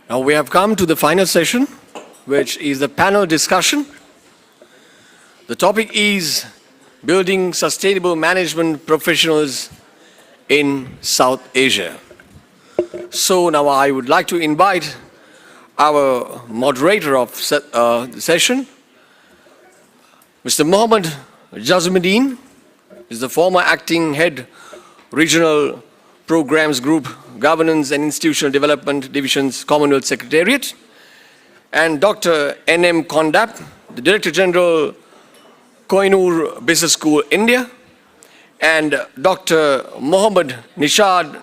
Now we have come to the final session, which is the panel discussion. The topic is building sustainable management professionals in South Asia. So now I would like to invite our moderator of the session, Mr. Mohammed Jazmuddin, is the former acting head, Regional Programs Group, Governance and Institutional Development Divisions, Commonwealth Secretariat, and Dr. N.M. Kondap, the Director General, Kohinoor Business School, India, and Dr. Mohammed Nishad,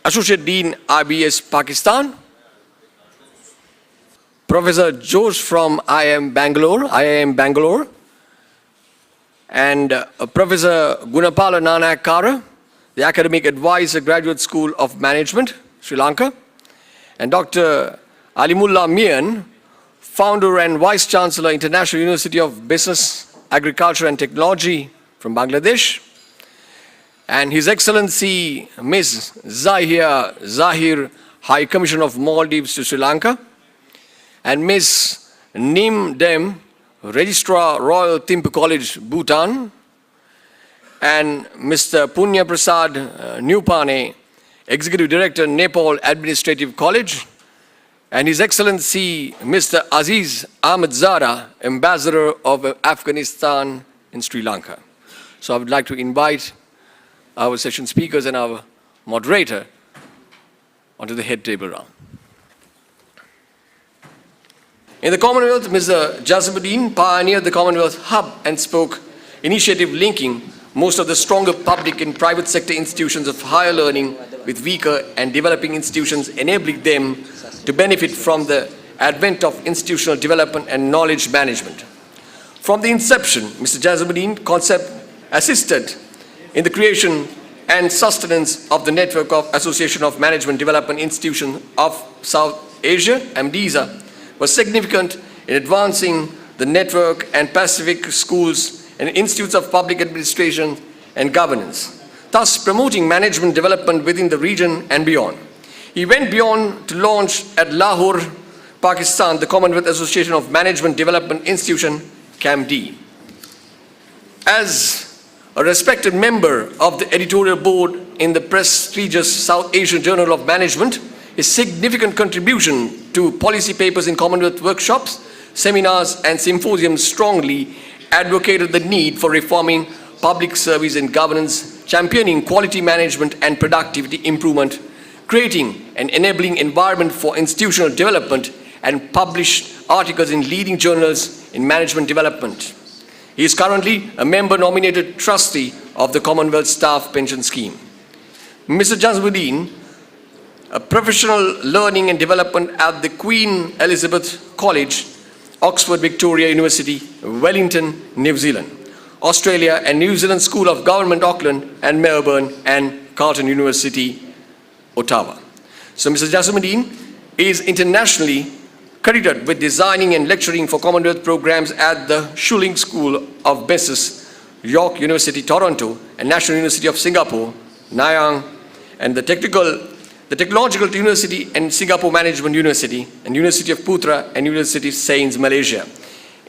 Associate Dean, IBS, Pakistan, Professor Josh from IIM Bangalore, and Professor Gunapala Nanak Kara, the Academic Advisor, Graduate School of Management, Sri Lanka, and Dr. Alimullah Mian, Founder and Vice Chancellor, International University of Business, Agriculture and Technology from Bangladesh, and His Excellency Ms. Zahia Zahir, High Commissioner of Maldives to Sri Lanka, and Ms. Nim Dem, Registrar, Royal Thimphu College, Bhutan, and Mr. Punya Prasad Nupane, Executive Director, Nepal Administrative College, and His Excellency Mr. Aziz Ahmed Zara, Ambassador of Afghanistan in Sri Lanka. So I would like to invite our session speakers and our moderator onto the head table round. In the Commonwealth, Mr. Jazmuddin pioneered the Commonwealth Hub and Spoke initiative linking most of the stronger public and private sector institutions of higher learning with weaker and developing institutions, enabling them to benefit from the advent of institutional development and knowledge management. From the inception, Mr. Jazmuddin concept assisted in the creation and sustenance of the network of Association of Management Development Institutions of South Asia, AMDISA, was significant in advancing the network and Pacific schools and institutes of public administration and governance, thus promoting management development within the region and beyond. He went beyond to launch at Lahore, Pakistan, the Commonwealth Association of Management Development Institution, CAMD. As a respected member of the editorial board in the prestigious South Asian Journal of Management, his significant contribution to policy papers in Commonwealth workshops, seminars, and symposiums strongly advocated the need for reforming public service and governance, championing quality management and productivity improvement, creating an enabling environment for institutional development, and published articles in leading journals in management development. He is currently a member-nominated trustee of the Commonwealth Staff Pension Scheme. Mr. Jazmuddin, a professional learning and development at the Queen Elizabeth College, Oxford Victoria University, Wellington, New Zealand, Australia and New Zealand School of Government, Auckland and Melbourne, and Carleton University, Ottawa. So Mr. Jazmuddin is internationally credited with designing and lecturing for Commonwealth programs at the Schuling School of Business, York University, Toronto, and National University of Singapore, Nanyang, and the Technological University and Singapore Management University, and University of Putra and University of Sains, Malaysia,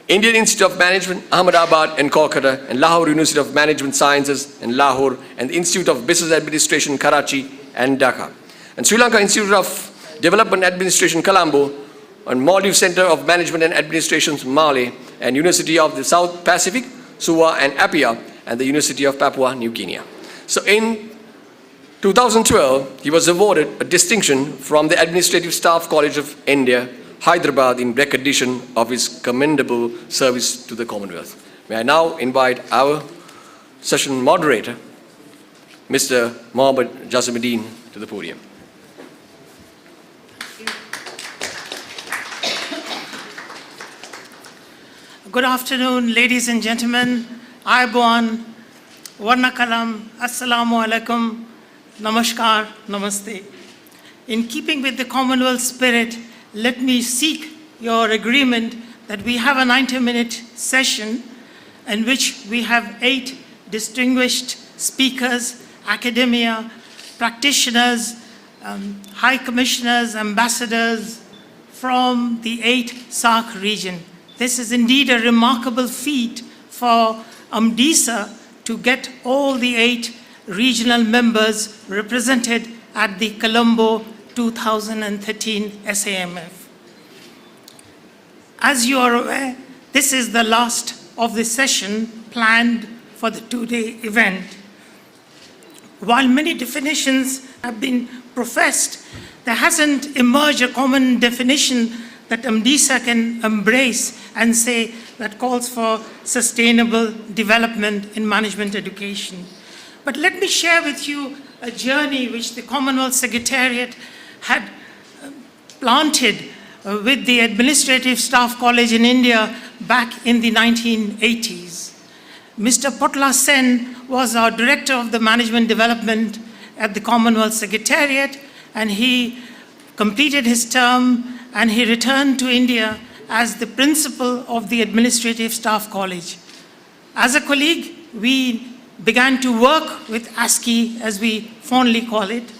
Indian Institute of Management, Ahmedabad and Kolkata, and Lahore University of Management Sciences in Lahore, and the Institute of Business Administration, Karachi and Dhaka, and Sri Lanka Institute of Development Administration, Colombo, and Maldives Center of Management and Administration, Male, and University of the South Pacific, Suva and Apia, and the University of Papua New Guinea. So in 2012, he was awarded a distinction from the Administrative Staff College of India, Hyderabad, in recognition of his commendable service to the Commonwealth. May I now invite our session moderator, Mr. Mohammed Jazmuddin, to the podium. Good afternoon, ladies and gentlemen. Ayubowan, Warnakalam, Assalamu alaikum, Namaskar, Namaste. In keeping with the Commonwealth spirit, let me seek your agreement that we have a 90-minute session in which we have 8 distinguished speakers, academia, practitioners, high commissioners, ambassadors from the 8 SAARC region. This is indeed a remarkable feat for UMDISA to get all the 8 regional members represented at the Colombo 2013 SAMF. As you are aware, this is the last of the session planned for the 2-day event. While many definitions have been professed, there hasn't emerged a common definition that UMDISA can embrace and say that calls for sustainable development in management education. But let me share with you a journey which the Commonwealth Secretariat had planted with the Administrative Staff College in India back in the 1980s. Mr. Potla Sen was our Director of the Management Development at the Commonwealth Secretariat, and he completed his term and he returned to India as the principal of the Administrative Staff College. As a colleague, we began to work with ASCII, as we fondly call it.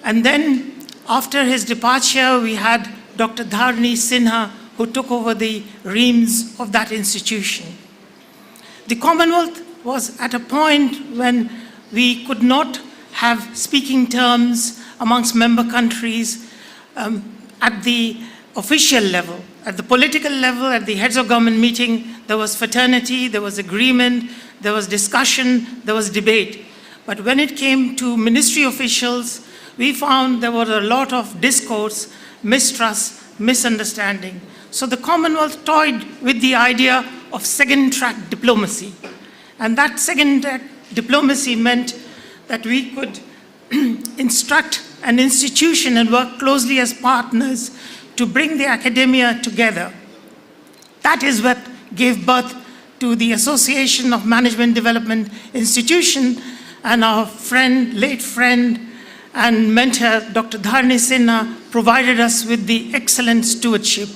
And then, after his departure, we had Dr. Dharani Sinha, who took over the reins of that institution. The Commonwealth was at a point when we could not have speaking terms amongst member countries at the official level. At the political level, at the heads of government meeting, there was fraternity, there was agreement, there was discussion, there was debate. But when it came to ministry officials, we found there were a lot of discourse, mistrust, misunderstanding. So the Commonwealth toyed with the idea of second-track diplomacy. And that second-track diplomacy meant that we could instruct an institution and work closely as partners to bring the academia together. That is what gave birth to the Association of Management Development Institution, and our friend, late friend and mentor, Dr. Dharani Sinha, provided us with the excellent stewardship.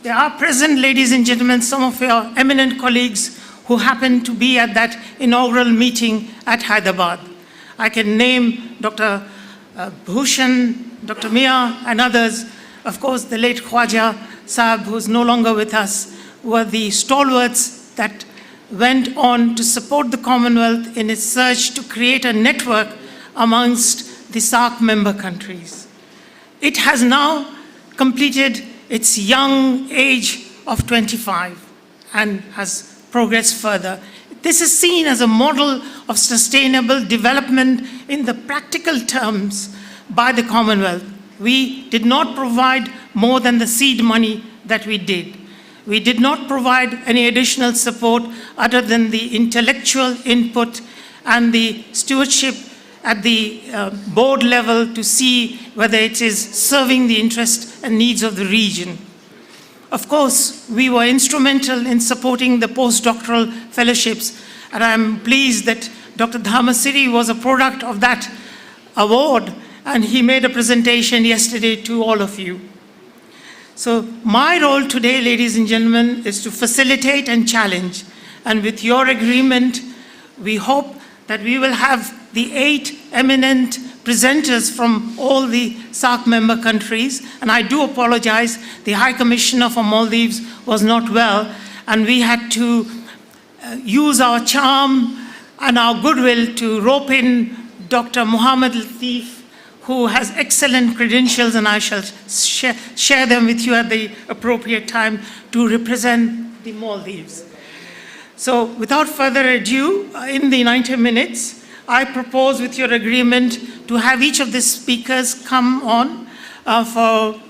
There are present, ladies and gentlemen, some of your eminent colleagues who happened to be at that inaugural meeting at Hyderabad. I can name Dr. Bhushan, Dr. Mia, and others. Of course, the late Khwaja Sahab, who is no longer with us, were the stalwarts that went on to support the Commonwealth in its search to create a network amongst the SAARC member countries. It has now completed its young age of 25 and has progressed further. This is seen as a model of sustainable development in the practical terms by the Commonwealth. We did not provide more than the seed money that we did. We did not provide any additional support other than the intellectual input and the stewardship at the board level to see whether it is serving the interests and needs of the region. Of course, we were instrumental in supporting the postdoctoral fellowships, and I'm pleased that Dr. Dharmasiri was a product of that award, and he made a presentation yesterday to all of you. So my role today, ladies and gentlemen, is to facilitate and challenge. And with your agreement, we hope that we will have the 8 eminent presenters from all the SAARC member countries. And I do apologize, the High Commissioner for Maldives was not well, and we had to use our charm and our goodwill to rope in Dr. Muhammad Latif, who has excellent credentials, and I shall share them with you at the appropriate time, to represent the Maldives. So without further ado, in the 90 minutes, I propose, with your agreement, to have each of the speakers come on for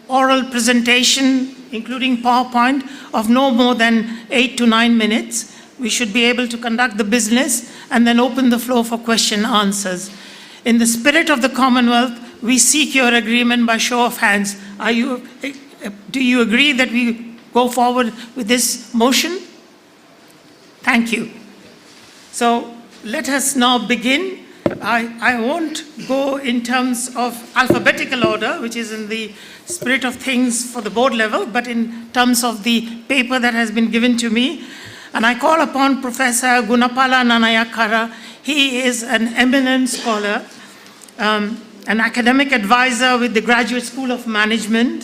oral presentation, including PowerPoint, of no more than 8 to 9 minutes. We should be able to conduct the business and then open the floor for question and answers. In the spirit of the Commonwealth, we seek your agreement by show of hands. Do you agree that we go forward with this motion? Thank you. So let us now begin. I won't go in terms of alphabetical order, which is in the spirit of things for the board level, but in terms of the paper that has been given to me. And I call upon Professor Gunapala Nanayakara. He is an eminent scholar an academic advisor with the Graduate School of Management,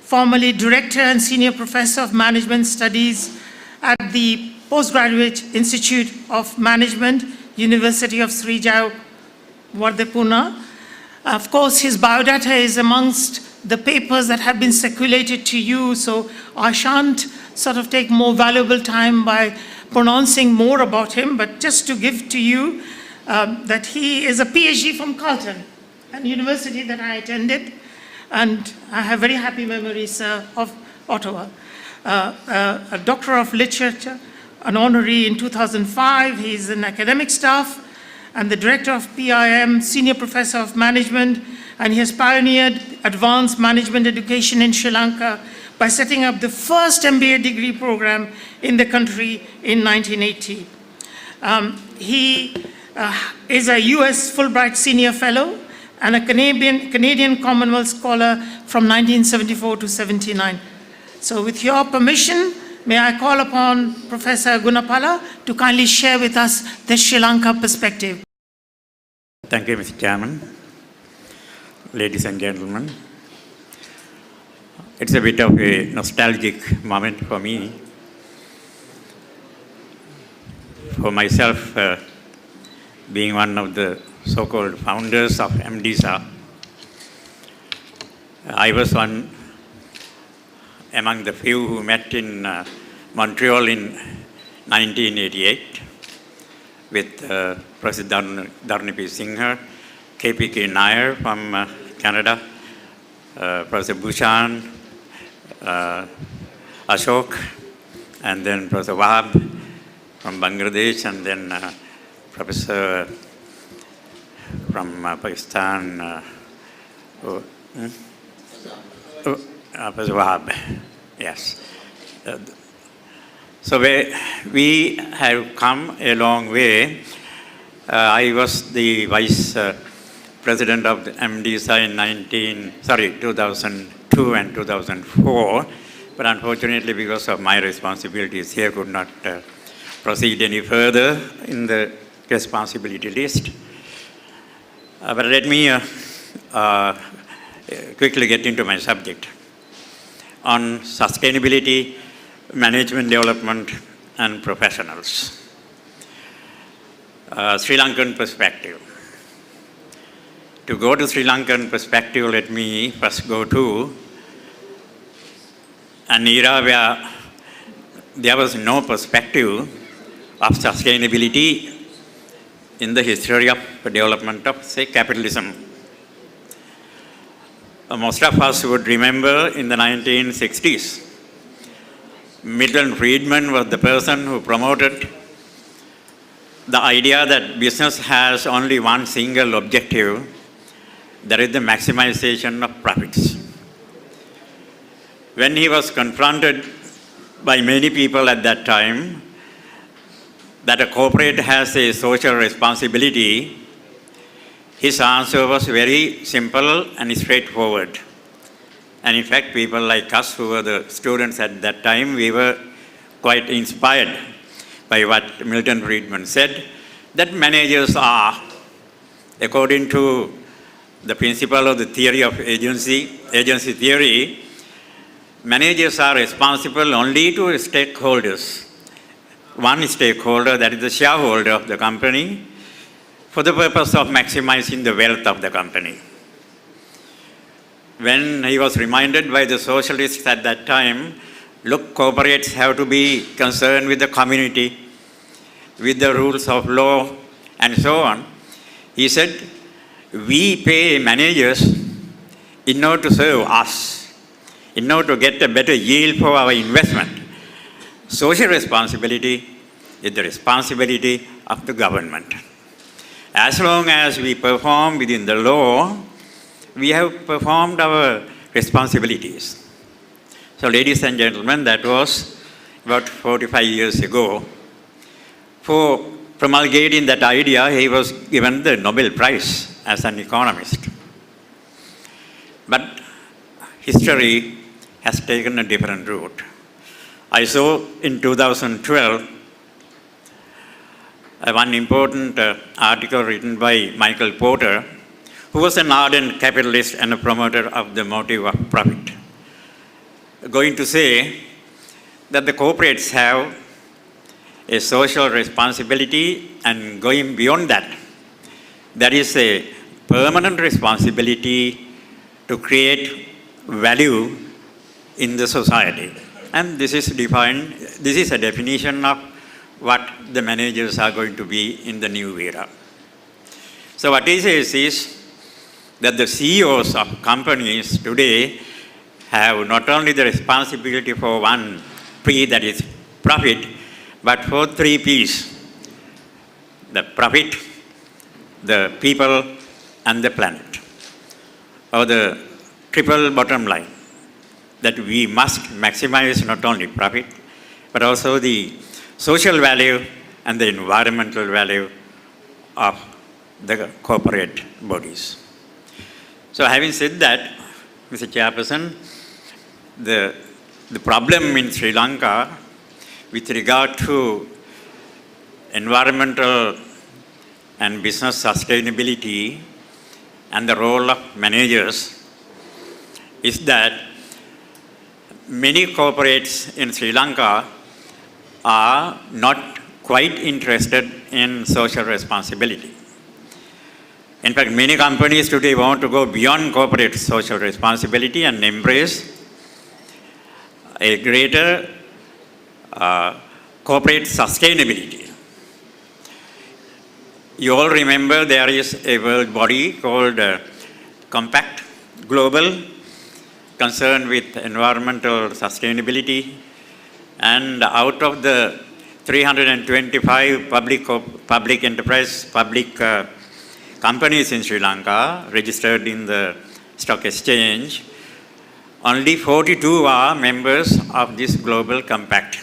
formerly Director and Senior Professor of Management Studies at the Postgraduate Institute of Management, University of Srijaya, Pune. Of course, his biodata is amongst the papers that have been circulated to you, so I shan't sort of take more valuable time by pronouncing more about him, but just to give to you that he is a PhD from Carleton, a university that I attended, and I have very happy memories of Ottawa. A Doctor of Literature, an honorary in 2005. He's an academic staff and the Director of PIM, Senior Professor of Management, and he has pioneered advanced management education in Sri Lanka by setting up the first MBA degree program in the country in 1980. He is a US Fulbright Senior Fellow and a Canadian Commonwealth Scholar from 1974 to 79. So with your permission, may I call upon Professor Gunapala to kindly share with us the Sri Lanka perspective. Thank you, Mr. Chairman. Ladies and gentlemen, it's a bit of a nostalgic moment for me. For myself, being one of the so-called founders of MDSA, I was one among the few who met in Montreal in 1988 with President Dharnipi Singha, KPK Nair from Canada, Professor Bhushan, Ashok, and then Professor Wahab from Bangladesh, and then Professor from Pakistan, Professor Wahab, yes. So we have come a long way. I was the Vice President of the MDSA in 2002 and 2004, but unfortunately because of my responsibilities here could not proceed any further in the responsibility list. But let me quickly get into my subject on sustainability, management development, and professionals. Sri Lankan perspective. To go to Sri Lankan perspective, let me first go to an era where there was no perspective of sustainability in the history of development of, say, capitalism. Most of us would remember in the 1960s, Milton Friedman was the person who promoted the idea that business has only one single objective, that is the maximization of profits. When he was confronted by many people at that time that a corporate has a social responsibility, his answer was very simple and straightforward. And in fact, people like us who were the students at that time, we were quite inspired by what Milton Friedman said, that managers are, according to the principle of the theory of agency theory, managers are responsible only to stakeholders. One stakeholder, that is the shareholder of the company, for the purpose of maximizing the wealth of the company. When he was reminded by the socialists at that time, look, corporates have to be concerned with the community, with the rules of law, and so on, he said, we pay managers in order to serve us, in order to get a better yield for our investment. Social responsibility is the responsibility of the government. As long as we perform within the law, we have performed our responsibilities. So, ladies and gentlemen, that was about 45 years ago. For promulgating that idea, he was given the Nobel Prize as an economist. But history has taken a different route. I saw in 2012 one important article written by Michael Porter, who was an ardent capitalist and a promoter of the motive of profit, going to say that the corporates have a social responsibility, and going beyond that, there is a permanent responsibility to create value in the society. And this is defined, this is a definition of what the managers are going to be in the new era. So what he says is that the CEOs of companies today have not only the responsibility for one P, that is profit, but for three Ps: the profit, the people, and the planet, or the triple bottom line, that we must maximize not only profit, but also the social value and the environmental value of the corporate bodies. So having said that, Mr. Chairperson, the problem in Sri Lanka with regard to environmental and business sustainability and the role of managers is that many corporates in Sri Lanka are not quite interested in social responsibility. In fact, many companies today want to go beyond corporate social responsibility and embrace a greater corporate sustainability. You all remember there is a world body called Compact Global, concerned with environmental sustainability, and out of the 325 public enterprise, public companies in Sri Lanka registered in the stock exchange, only 42 are members of this global compact.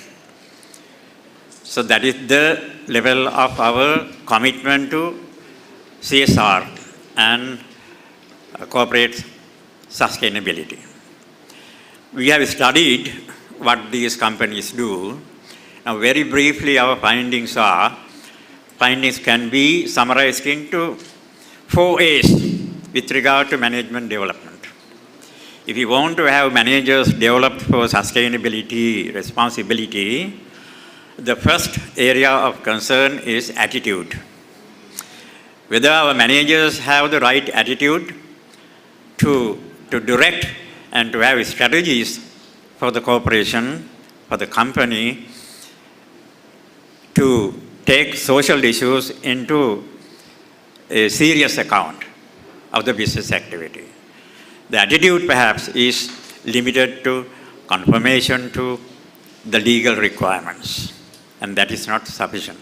So that is the level of our commitment to CSR and corporate sustainability. We have studied what these companies do. Now, very briefly, our findings can be summarized into 4 A's with regard to management development. If you want to have managers developed for sustainability responsibility, the first area of concern is attitude. Whether our managers have the right attitude to direct and to have strategies for the corporation, for the company, to take social issues into a serious account of the business activity. The attitude perhaps is limited to conformation to the legal requirements, and that is not sufficient.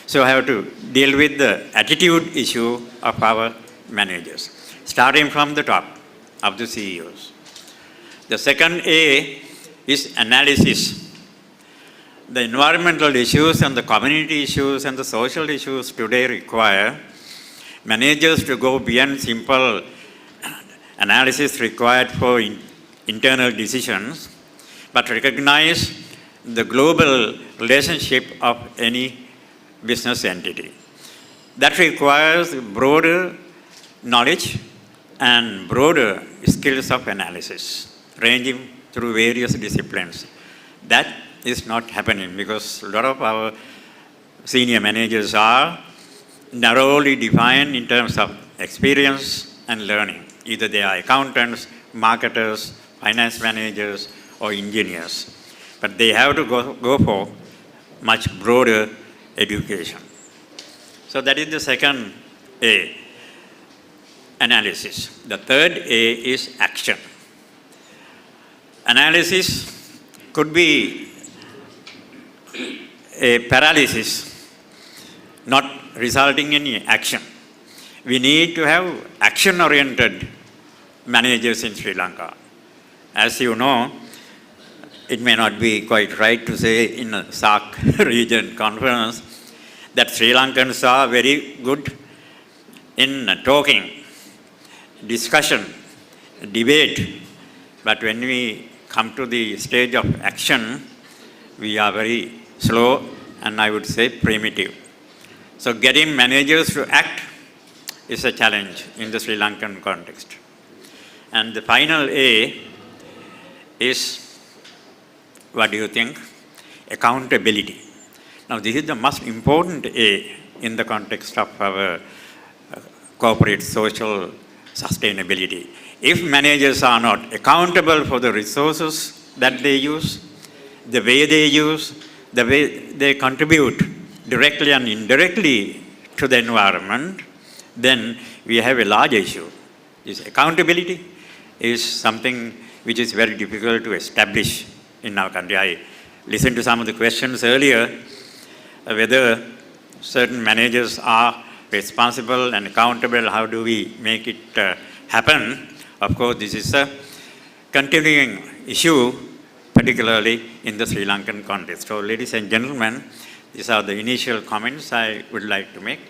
So I have to deal with the attitude issue of our managers, starting from the top of the CEOs. The second A is analysis. The environmental issues and the community issues and the social issues today require managers to go beyond simple analysis required for internal decisions, but recognize the global relationship of any business entity. That requires broader knowledge and broader skills of analysis, ranging through various disciplines. That is not happening because a lot of our senior managers are narrowly defined in terms of experience and learning. Either they are accountants, marketers, finance managers, or engineers. But they have to go for much broader education. So that is the second A, analysis. The third A is action. Analysis could be a paralysis, not resulting in any action. We need to have action-oriented managers in Sri Lanka. As you know, it may not be quite right to say in a SAARC region conference that Sri Lankans are very good in talking, discussion, debate, but when we come to the stage of action, we are very slow and I would say primitive. So getting managers to act is a challenge in the Sri Lankan context. And the final A is, what do you think? Accountability. Now, this is the most important A in the context of our corporate social sustainability. If managers are not accountable for the resources that they use, the way they use, the way they contribute directly and indirectly to the environment, then we have a large issue. This accountability is something which is very difficult to establish in our country. I listened to some of the questions earlier, whether certain managers are responsible and accountable, how do we make it happen? Of course, this is a continuing issue, particularly in the Sri Lankan context. So, ladies and gentlemen, these are the initial comments I would like to make.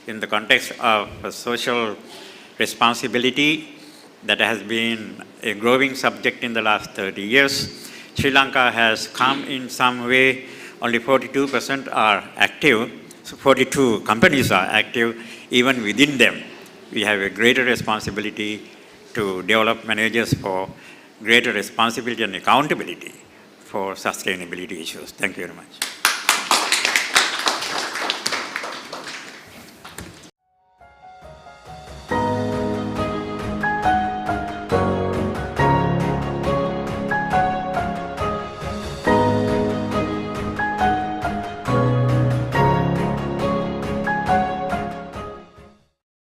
In the context of social responsibility that has been a growing subject in the last 30 years, Sri Lanka has come in some way, only 42% are active, so 42 companies are active. Even within them, we have a greater responsibility to develop managers for greater responsibility and accountability for sustainability issues. Thank you very much.